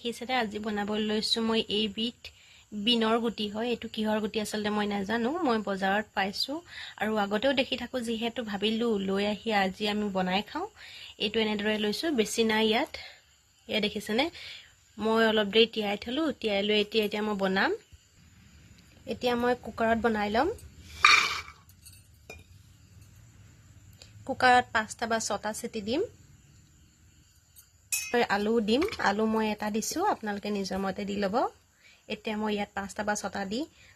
দেখিছেনে আজি বনাবলৈ লৈছোঁ মই এইবিধ বিনৰ গুটি হয়। এইটো কিহৰ গুটি আচলতে মই নাজানো, মই বজাৰত পাইছোঁ আৰু আগতেও দেখি থাকোঁ, যিহেতু ভাবিলোঁ লৈ আহি আজি আমি বনাই খাওঁ। এইটো এনেদৰে লৈছোঁ, বেছি নাই ইয়াত। এয়া দেখিছেনে, মই অলপ দেৰি তিয়াই থলোঁ, তিয়াই লৈ এতিয়া মই বনাম। এতিয়া মই কুকাৰত বনাই ল'ম। কুকাৰত 5টা বা 6টা চিটি দিম। আলু দিম, আলু মই এটা দিছোঁ, আপোনালোকে নিজৰ মতে দি ল'ব। এতিয়া মই ইয়াত 5টা বা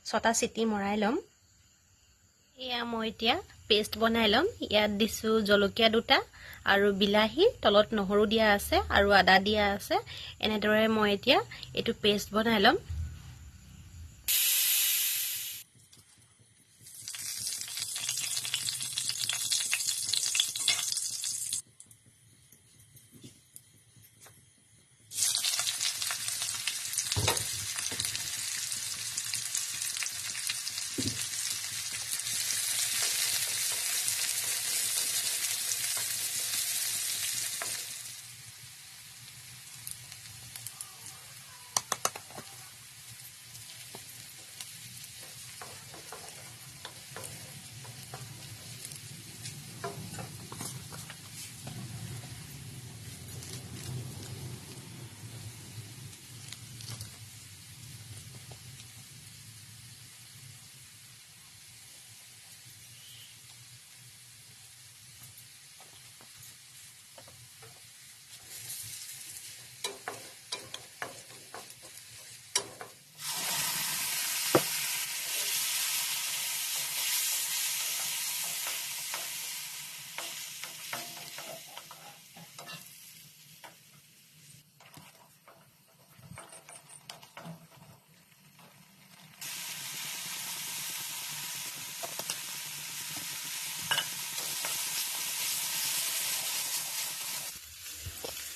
6টা চিটি মৰাই ল'ম। এয়া মই এতিয়া পেষ্ট বনাই ল'ম। ইয়াত দিছোঁ জলকীয়া 2টা আৰু বিলাহী, তলত নহৰু দিয়া আছে আৰু আদা দিয়া আছে। এনেদৰে মই এতিয়া এইটো পেষ্ট বনাই ল'ম।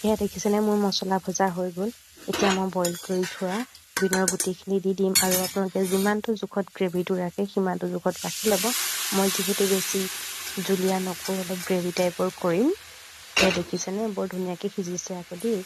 এয়া দেখিছেনে, মোৰ মছলা ভজা হৈ গ'ল। এতিয়া মই বইল কৰি থোৱা বিনৰ গুটিখিনি দি দিম আৰু আপোনালোকে যিমানটো জোখত গ্ৰেভিটো ৰাখে সিমানটো জোখত ৰাখি ল'ব। মই যিহেতু বেছি জুলীয়া নকৰোঁ, অলপ গ্ৰেভি টাইপৰ কৰিম। এয়া দেখিছেনে, বৰ ধুনীয়াকৈ সিজিছে আকৌ দেই।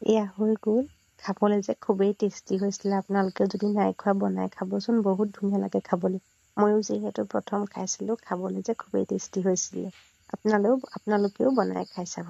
এয়া হৈ গ'ল। খাবলৈ যে খুবেই টেষ্টি হৈছিলে। আপোনালোকে যদি নাই খোৱা বনাই খাবচোন, বহুত ধুনীয়া লাগে খাবলৈ। ময়ো যিহেতু প্ৰথম খাইছিলোঁ, খাবলৈ যে খুবেই টেষ্টি হৈছিলে। আপোনালোকেও বনাই খাই চাব।